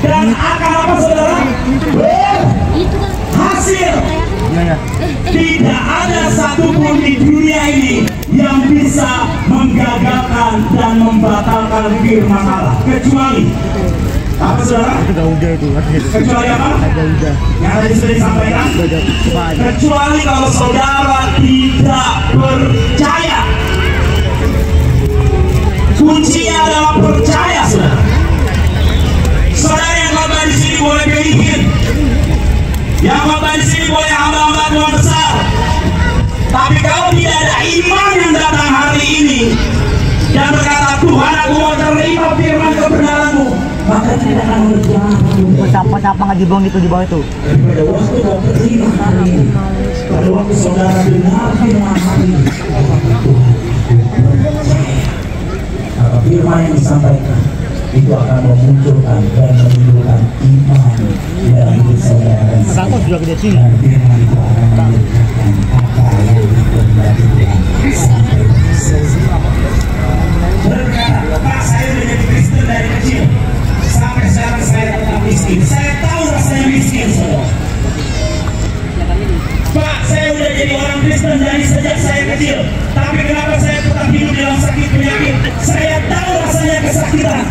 Dan akan apa saudara? Hasil. Tidak ada satupun di dunia ini yang bisa menggagalkan dan membatalkan firman Allah, kecuali apa saudara? Kecuali apa? Yang tadi sudah disampaikan. Kecuali kalau saudara tidak percaya. Kuncinya adalah percaya, saudara. Saudara yang khotbah di sini boleh bikin, yang khotbah di sini boleh hamba-hamba Tuhan besar. Tapi kalau tidak ada iman yang datang hari ini dan berkata, Tuhan, aku mau terima firman kebenaran-Mu, maka tidak akan mengerjakan. Siapa ngaji bohong itu di bawah itu? Pada waktu kau terima hari ini, pada waktu saudara dengar firman hari ini, maka firman yang disampaikan itu akan memunculkan dan menimbulkan iman di dalam hidup saudara dan Sangkut juga ke sini. dan firman itu akan mengerjakan apa yang dikehendaki Tuhan sampai selesai. Berkata, Pak, saya udah jadi Kristen dari kecil, sampai sekarang saya tetap miskin. Saya tahu rasanya miskin, saudara. Pak, saya udah jadi orang Kristen dari sejak saya kecil, tapi kenapa saya tetap hidup dalam sakit penyakit? Saya tahu rasanya kesakitan.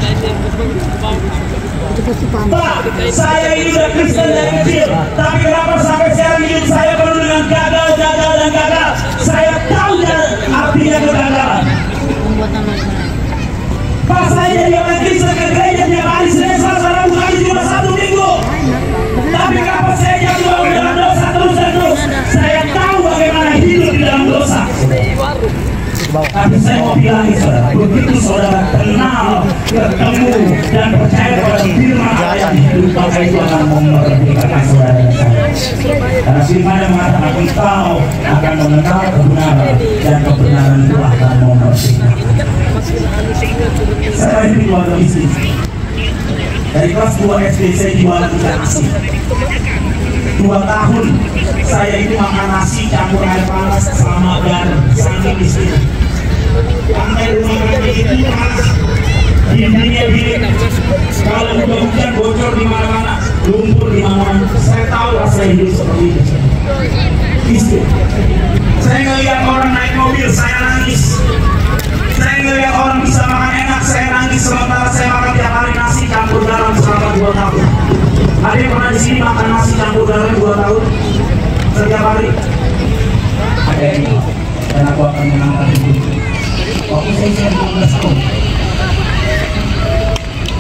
Pak, saya ini udah Kristen dari kecil, tapi kenapa sampai sekarang hidup saya penuh dengan gagal, gagal, dan gagal? Saya tahu artinya kegagalan. Pak, saya jadi orang Kristen ke gereja tiap hari, Senin, Selasa, Rabu, Kamis, Jumat, Sabtu, Minggu. Tapi kenapa saya jatuh dalam dosa terus dan terus? Saya tahu bagaimana hidup di dalam dosa. Tapi saya mau bilang saudara, begitu saudara kenal, ketemu dan percaya pada firman Allah yang hidup, maka itu akan memerdekakan saudara dan saya. Karena firman yang mengatakan engkau akan mengenal kebenaran dan kebenaran itu akan memerdekakan. Saya ini keluarga miskin. Dari kelas 2 SD saya jualan ikan asin. 2 tahun saya itu makan nasi campur air panas sama garam, saking miskin. Sampai rumah kami itu panas, dindingnya dingin. Kalau udah hujan bocor di mana-mana, lumpur di mana-mana. Saya tahu rasa hidup seperti itu. Miskin. Saya ngelihat orang naik mobil, saya nangis. Saya ngelihat orang bisa makan enak, saya nangis. Sementara saya makan tiap hari nasi campur garam selama 2 tahun. Ada yang pernah di sini makan nasi campur garam 2 tahun setiap hari? Ada yang ini. Dan aku akan mengangkat itu. Waktu saya 15 tahun.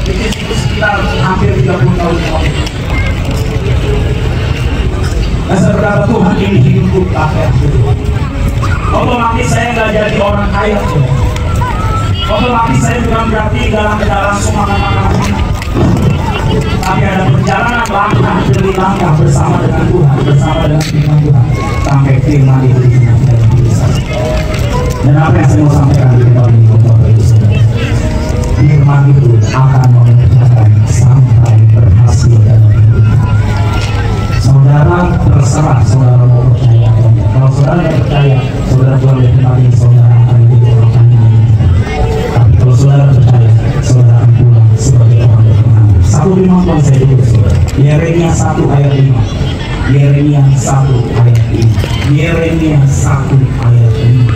Itu sekitar hampir 30 tahun. Dan saya berkata Tuhan ini hidupku pakai. Otomatis saya nggak jadi orang kaya. Otomatis saya bukan berarti dalam langsung makan-makan. Tapi ada perjalanan langkah demi langkah bersama dengan Tuhan, bersama dengan firman Tuhan, sampai firman itu digenapi dalam diri saya. Dan apa yang saya mau sampaikan di tahun ini, Bapak Ibu Saudara, firman itu akan mengerjakan sampai berhasil dalam hidup. Saudara terserah saudara mau percaya atau tidak. Kalau saudara tidak percaya, saudara boleh kembali, saudara akan menjadi orang kaya. Tapi kalau saudara percaya, saudara akan pulang sebagai orang berkenan. 1:5 saya dulu, saudara. Yeremia 1 ayat 5. Yeremia 1 ayat 5. Yeremia 1 ayat 5.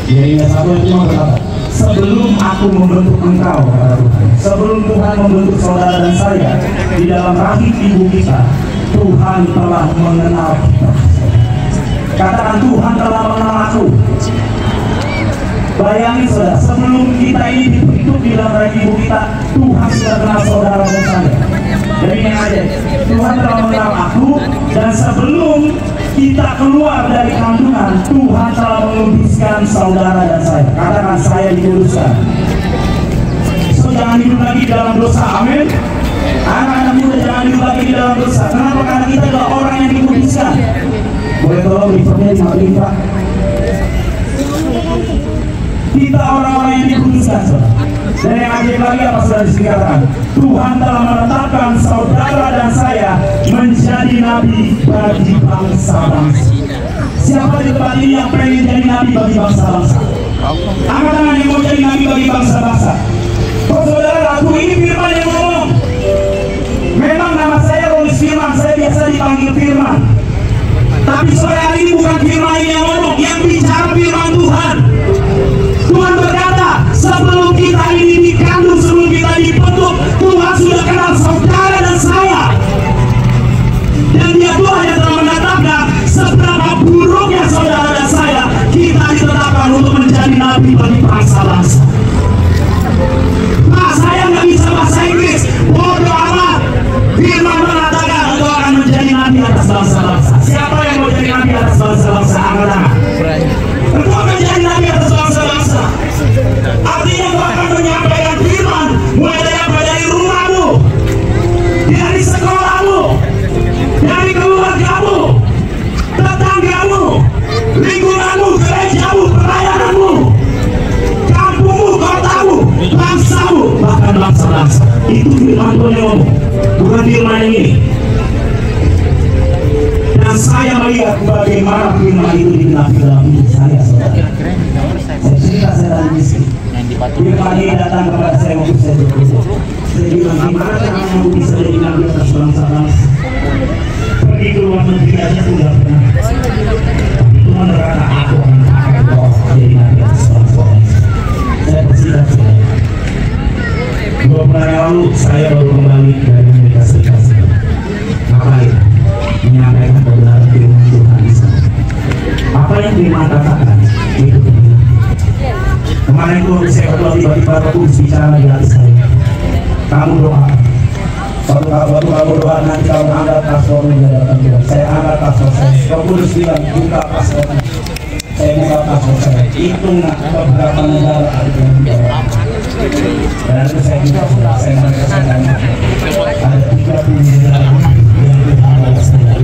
Yeremia 1 ayat 5 berkata, sebelum aku membentuk engkau, kata Tuhan, sebelum Tuhan membentuk saudara dan saya di dalam rahim ibu kita, Tuhan telah mengenal kita. Katakan, Tuhan telah mengenal aku. Bayangin saudara, sebelum kita ini dibentuk di dalam rahim ibu kita, Tuhan sudah kenal saudara dan saya. Jadi ini aja, Tuhan telah mengenal aku, dan sebelum kita keluar dari kandungan, Tuhan telah menguduskan saudara dan saya. Katakan, saya dikuduskan. So jangan hidup lagi di dalam dosa, amin. Anak-anak muda jangan hidup lagi di dalam dosa. Kenapa? Karena kita adalah orang yang dikuduskan. Boleh tolong refernya dimatiin, Pak? Kita orang-orang yang dikuduskan, saudara. Dan yang ajaib lagi apa sudah dikatakan? Tuhan telah menetapkan saudara dan saya menjadi nabi bagi bangsa-bangsa. Siapa di tempat ini yang pengen jadi nabi bagi bangsa-bangsa? Angkat tangan yang mau jadi nabi bagi bangsa-bangsa. Oh saudara, aku ini firman yang ngomong. Memang nama saya Rolis Firman, saya biasa dipanggil Firman. Tapi sore hari ini bukan firman ini yang ngomong, yang bicara firman Tuhan. Tuhan berkata, sebelum kita ini dikandung, sebelum kita dibentuk, Tuhan sudah kenal saudara dan saya. Dan dia Tuhan yang telah menetapkan seberapa buruknya saudara dan saya, kita ditetapkan untuk menjadi nabi bagi bangsa-bangsa. Nah, saya nggak bisa bahasa Inggris, bodoh amat. Firman mengatakan engkau akan menjadi nabi atas bangsa-bangsa. Siapa yang mau jadi nabi atas bangsa-bangsa? Angkat tangan. Engkau akan jadi nabi atas bangsa-bangsa. Artinya engkau akan menyampaikan firman mulai dari apa? Dari rumahmu, dari sekolahmu, dari keluargamu, tetanggamu, lingkunganmu, gerejamu, pelayananmu, kampungmu, kotamu, bangsamu, bahkan bangsa-bangsa. Itu firman Tuhan yang ngomong, bukan firman yang ini. Dan saya melihat bagaimana firman itu digenapi dalam hidup saya, saudara. Saya cerita, saya tadi miskin. Firman ini datang kepada saya waktu saya berdoa. Saya bilang, gimana kamu bisa jadi nabi atas bangsa-bangsa? Pergi ke luar negeri aja sudah pernah. Tuhan berkata, aku akan pakai kau jadi nabi atas bangsa-bangsa. Saya bersiap, saudara. 2 bulan yang lalu saya baru kembali dari Amerika Serikat. Ngapain? Menyampaikan kebenaran firman Tuhan di sana. Apa yang firman katakan itu benar. Kemarin itu saya berdoa, tiba-tiba Tuhan bicara di hati saya. Kamu doa. Waktu kamu doa nanti kamu angkat paspornya dari dalam Tuhan. Saya angkat paspor saya. Kau kudus bilang buka paspornya. saya buka paspor hitung beberapa negara ada yang dibawa. Dan itu saya juga sudah saya mengatakan ada 30 negara yang berhasil saya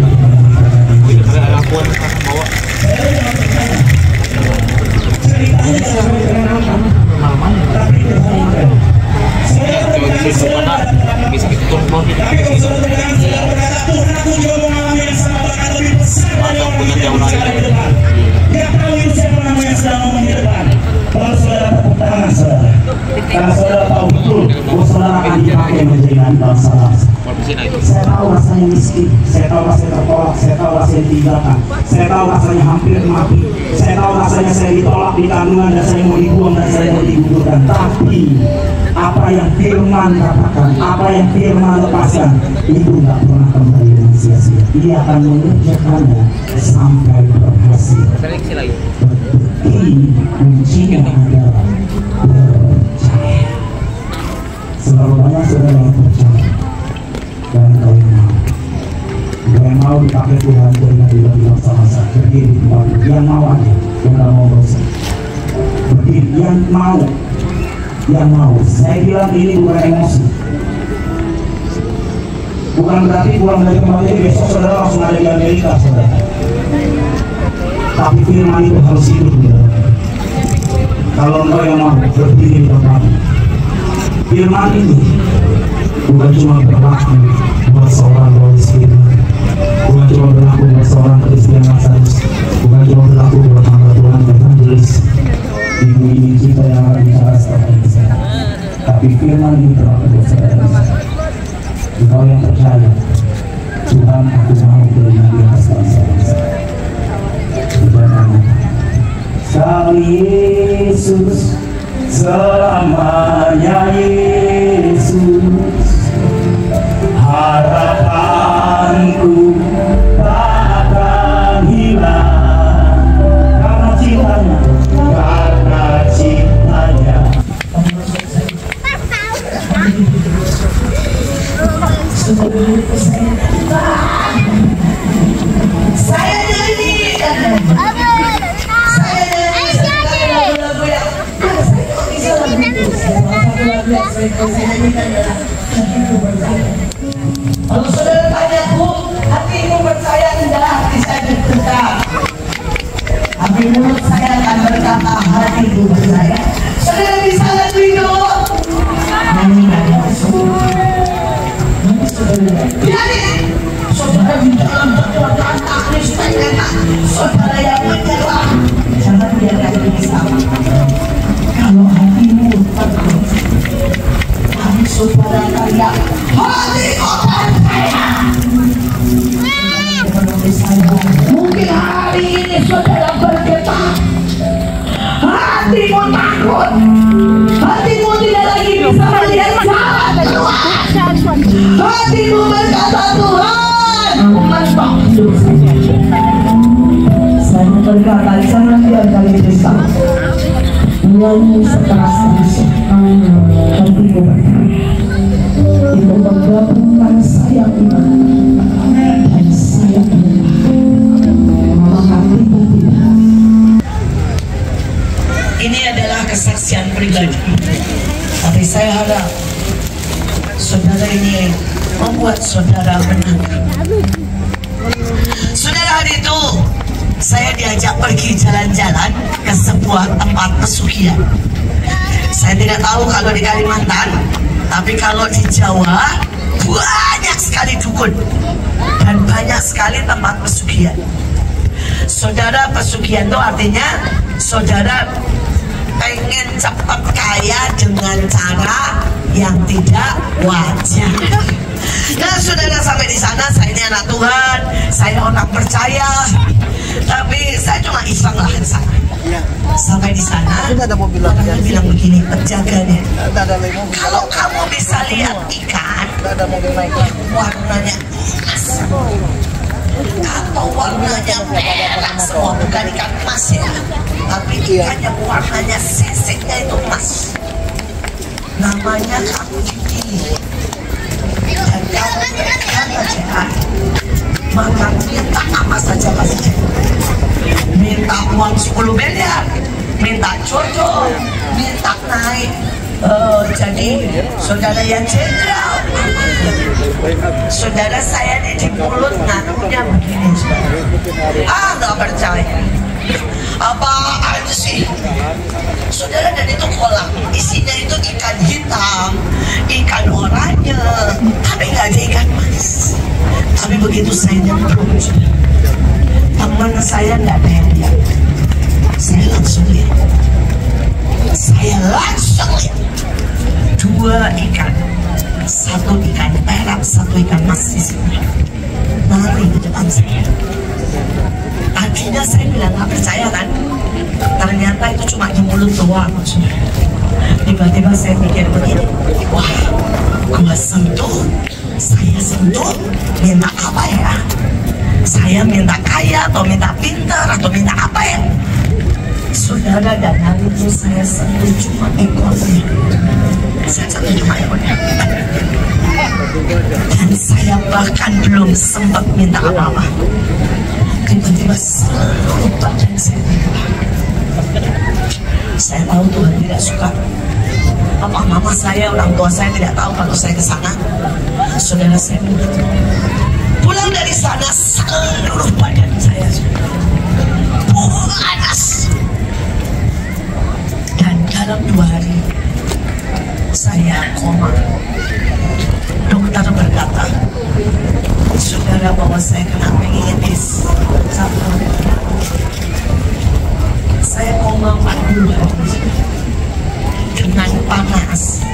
karena saudara tahu betul bahwa saudara akan dipakai menjadi nabi bangsa. Saya tahu rasanya miskin, saya tahu rasanya tertolak, saya tahu rasanya ditinggalkan, saya tahu rasanya hampir mati, saya tahu rasanya saya ditolak di kandungan dan saya mau dibuang dan saya mau digugurkan. Tapi apa yang firman katakan, apa yang firman lepaskan itu nggak pernah kembali dengan sia-sia. Dia akan mengerjakannya sampai berhasil. Ini kuncinya adalah percaya. Selalu banyak saudara yang percaya dan kau yang mau dipakai Tuhan dengan bilang sama-sama berdiri kembali. Yang mau aja, yang nggak mau bosan. Berdiri, yang mau. Saya bilang ini bukan emosi. Bukan berarti pulang dari kembali besok saudara langsung ada di Amerika, saudara. Tapi firman itu harus hidup, saudara. Kalau engkau yang mau berdiri di tempat, firman ini bukan cuma berlaku buat seorang miskin, bukan cuma berlaku buat seorang Kristen Lazarus, bukan cuma berlaku buat hamba Tuhan evangelis ibu ini kita yang akan bicara setelah ini. Tapi firman ini terlalu buat saudara. Engkau yang percaya, Tuhan aku mau beriman di atas bangsa-bangsa. Sang Yesus, selamanya Yesus, harapanku tak akan hilang karena cintanya, Saya nyanyi. Kalau saudara tanyaku, hatimu percaya tidak, hati saya berkata. Tapi mulut saya akan berkata, hatiku percaya. Saudara bisa lihat video. Saudara di dalam kekuatan Kristus, saudara yang menyerah, jangan biarkan ini sama. Kalau hatimu takut, hati saudara kaya, hatiku percaya. Mungkin hari ini saudara bergetar, hatimu takut, hatimu tidak lagi bisa melihat jalan keluar. Hatimu berkata, Tuhan, mentok dosa. Saya berkata, jangan biarkan dosa. Nyanyi sekeras-keras. Hatimu berkata, itu menggabungkan saya iman dan saya iman. Maka hatimu tidak. Ini adalah kesaksian pribadi. Tapi saya harap saudara ini membuat saudara menang. Saudara, hari itu saya diajak pergi jalan-jalan ke sebuah tempat pesugihan. Saya tidak tahu kalau di Kalimantan, tapi kalau di Jawa banyak sekali dukun dan banyak sekali tempat pesugihan. Saudara, pesugihan itu artinya saudara pengen cepat kaya dengan cara yang tidak wajar. Nah, saudara, sampai di sana saya ini anak Tuhan, saya orang percaya, tapi saya cuma iseng lah di sana. Sampai di sana, orangnya bilang begini, penjaganya, kalau kamu bisa lihat ikan warnanya emas atau warnanya merah semua, bukan ikan emas ya, tapi ikan yang warnanya sisiknya itu emas, namanya kamu dipilih dan kamu berikan aja, maka minta apa saja pasti. minta uang 10 miliar, minta jodoh, minta naik jadi saudara yang jenderal. Saudara saya ini di mulut ngakunya begini, saudara. Nggak percaya. Apa aja sih, saudara? Dan itu kolam isinya itu ikan hitam, ikan oranye, tapi nggak ada ikan mas. Tapi begitu saya nyemplung, teman saya nggak ada yang lihat. Saya langsung lihat. Dua ikan, satu ikan perak, satu ikan mas di sini lari di depan saya. Tadinya saya bilang nggak percaya kan, ternyata itu cuma di mulut doang. Tiba-tiba saya pikir begini, wah, gua sentuh, saya sentuh, minta apa ya? Saya minta kaya atau minta pintar atau minta apa ya? Saudara, dan hari itu saya sentuh cuma ekornya. Saya sentuh cuma ekornya. Dan saya bahkan belum sempat minta apa-apa. Tiba-tiba seluruh badan saya berubah. Saya tahu Tuhan tidak suka. Papa mama saya, orang tua saya tidak tahu kalau saya ke sana. Saudara, saya begitu. Pulang dari sana seluruh badan saya panas. Dan dalam 2 hari saya koma. Dokter berkata, saudara, bahwa saya kena meningitis. Saya koma 40 hari dengan panas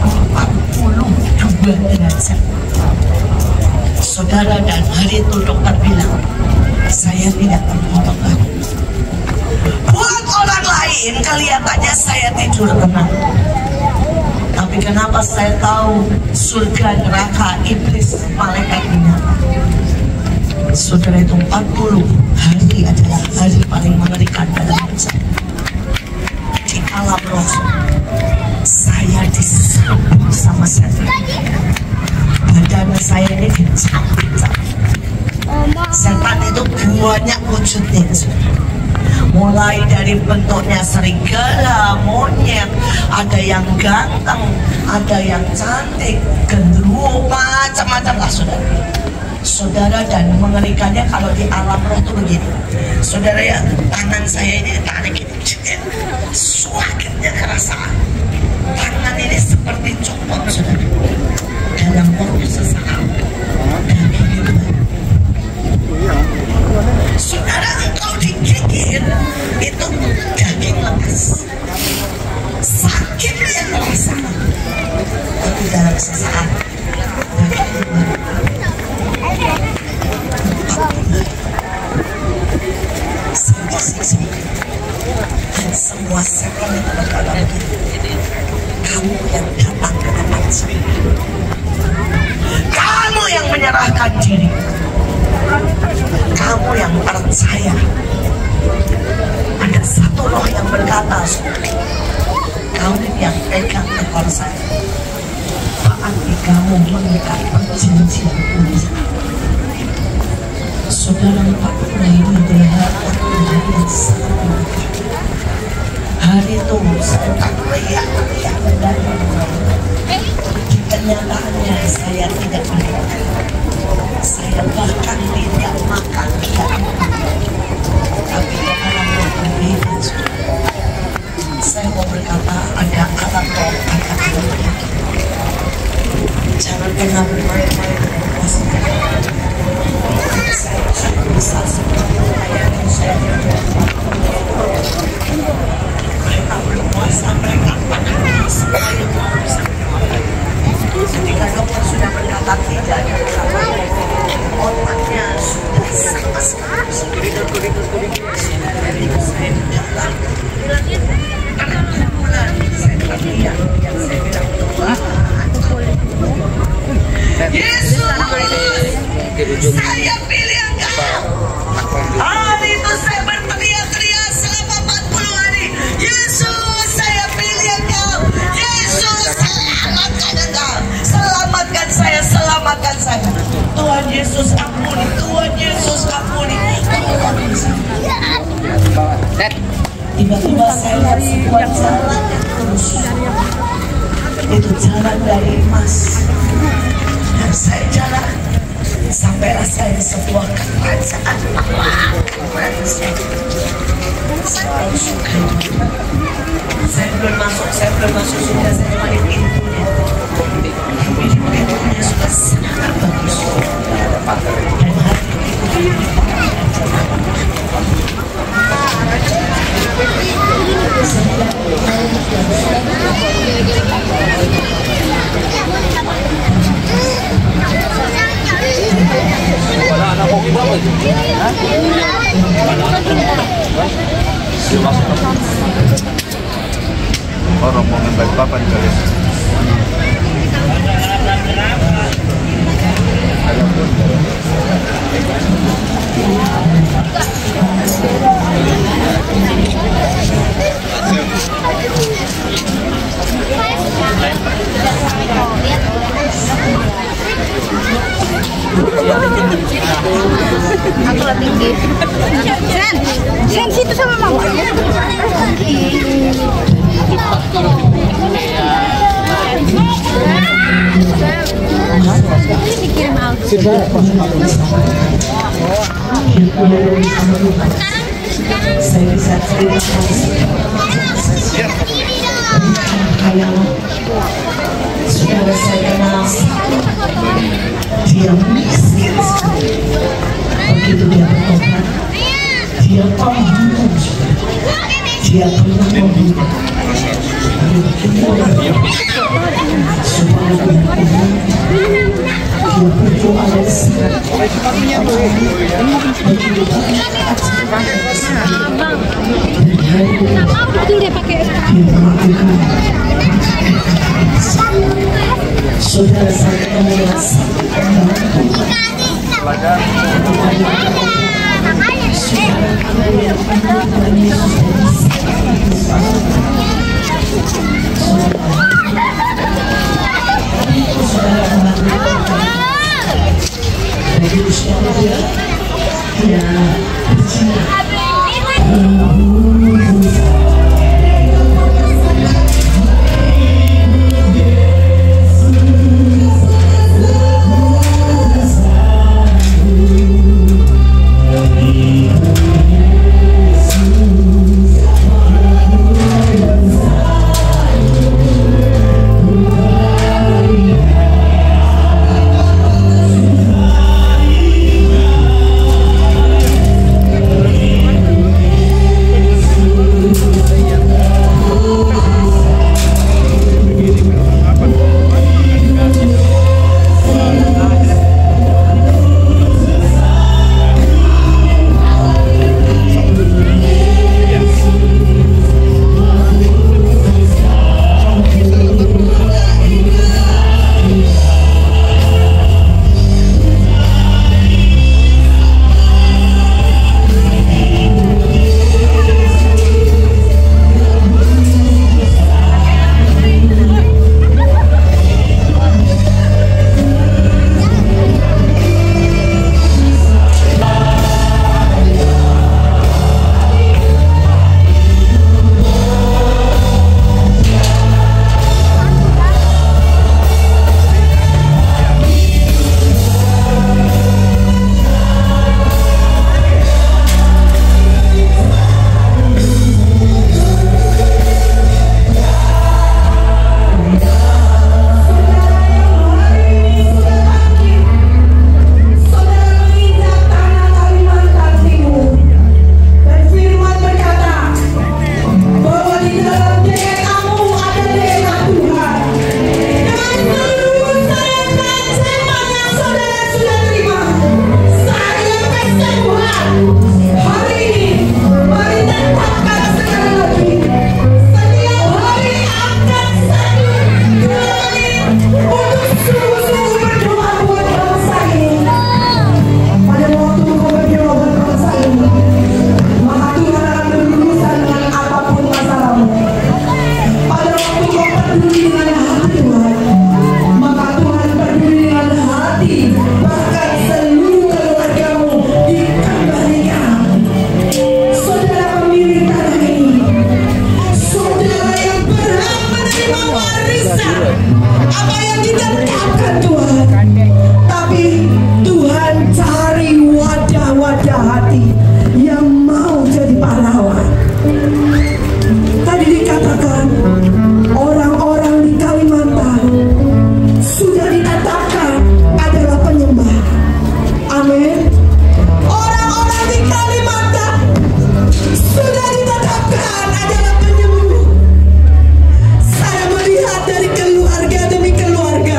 42 derajat. Saudara, dan hari itu dokter bilang saya tidak tertolong lagi. Buat orang lain kelihatannya saya tidur tenang, tapi kenapa saya tahu surga, neraka, iblis, malaikat binatang? Saudara, itu 40 hari adalah hari paling mengerikan dalam hidup saya. Di alam roh saya diserbu sama setan. Badan saya ini dicabut. Setan itu banyak wujudnya, mulai dari bentuknya serigala, monyet, ada yang ganteng, ada yang cantik, gendruwo, macam-macam lah, saudara. Saudara, dan mengerikannya kalau di alam roh itu begini, saudara ya, tangan saya ini ditarik ini, suakitnya kerasa. Tangan ini seperti copot, saudara. Dalam waktu sesaat, daging itu, saudara, engkau digigit itu daging lepas, sakitnya terasa, tapi dalam sesaat daging itu saya disiksa. Dan semua setan itu berkata begini, kamu yang datang ke tempat saya, kamu yang menyerahkan diri, kamu yang percaya. Ada satu roh yang berkata, kamu yang pegang ekor saya, berarti kamu mengikat perjanjian ini. Saudara, 40 ini adalah hari yang sangat mengerikan. Hari itu saya teriak-teriak mendadak. Di kenyataannya saya tidak makan. Saya bahkan tidak makan. Tapi dalam roh berbeda. Saya mau berkata, ada alam roh, ada alam roh. Jangan pernah bermain-main dengan kuasa. Saya sangat besar seperti yang saya mereka berkuasa, mereka pakai semua yang mau bisa. Ketika dokter sudah berkata tidak ada apa-apa, otaknya sudah sama sekali. Dari saya datang karena bulan saya teriak, yang saya bilang, Tuhan, Yesus, saya pilih Engkau. Hari itu saya berteriak-teriak selama 40 hari. Yesus, saya pilih Engkau. Yesus, selamatkan Engkau. Selamatkan saya, selamatkan saya. Tuhan Yesus ampuni, Tuhan Yesus ampuni. Tolong saya. Tiba-tiba saya lihat sebuah jalan yang lurus. Itu jalan dari emas. Dan saya jalan sampailah saya di sebuah kerajaan. Selalu suka. Saya belum masuk sudah saya mari pintunya. Pintunya sudah sangat bagus. Dan rombongan baik papan kalian. Aku lebih tinggi. Sen situ sama mama. Dikirim auto. saya bisa terima kasih saudara saya kenal dia miskin sekali. Begitu dia bertobat, dia pembunuh, dia pembunuh. Supaya dia berdoa dan Betul dia pakai saudara saya merasakan apa yang ditetapkan Tuhan. Tapi Tuhan cari wadah-wadah hati yang mau jadi pahlawan. Tadi dikatakan orang-orang di Kalimantan sudah ditetapkan adalah penyembah. Amin. Orang-orang di Kalimantan sudah ditetapkan adalah penyembuh. Saya melihat dari keluarga demi keluarga,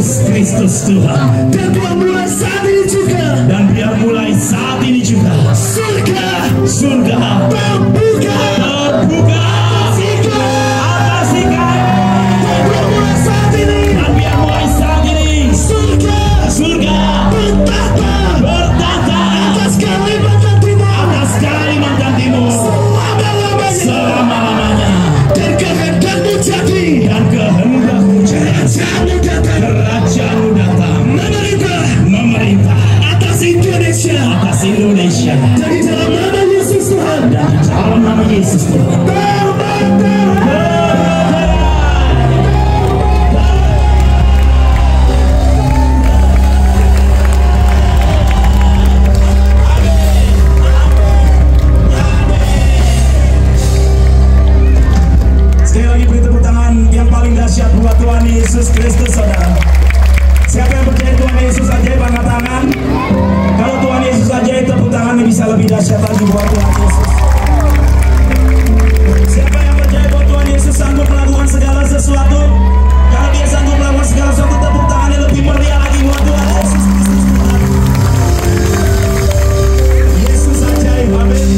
Yesus Kristus Tuhan. Dan biar mulai saat ini juga. Dan biar mulai saat ini juga. Surga terbuka. Atas ikan. Dan biar mulai saat ini. Surga bertata. Atas Kalimantan Timur. Selama-lamanya. Dan kehendakmu jadi. Kerajaanmu datang. Memerintah atas Indonesia. Dari dalam nama Yesus Tuhan. Sekali lagi beri tepuk tangan yang paling dahsyat buat Tuhan Yesus Kristus, saudara. Siapa yang percaya Tuhan Yesus ajaib, angkat tangan. Kalau Tuhan Yesus ajaib, tepuk tangannya bisa lebih dahsyat lagi buat Tuhan Yesus. Siapa yang percaya bahwa Tuhan Yesus sanggup melakukan segala sesuatu? Kalau dia sanggup melakukan segala sesuatu, tepuk tangannya lebih meriah lagi buat Tuhan Yesus Kristus. Yesus ajaib, amin.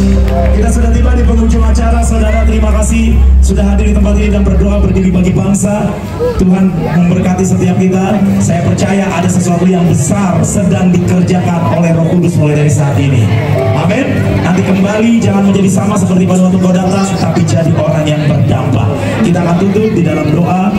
Kita sudah tiba di penghujung acara, saudara. Terima kasih sudah hadir di tempat ini dan berdoa berdiri bagi bangsa. Tuhan memberkati setiap kita. Saya percaya ada sesuatu yang besar sedang dikerjakan oleh Roh Kudus mulai dari saat ini. Amin. Nanti kembali jangan menjadi sama seperti pada waktu kau datang, tapi jadi orang yang berdampak. Kita akan tutup di dalam doa.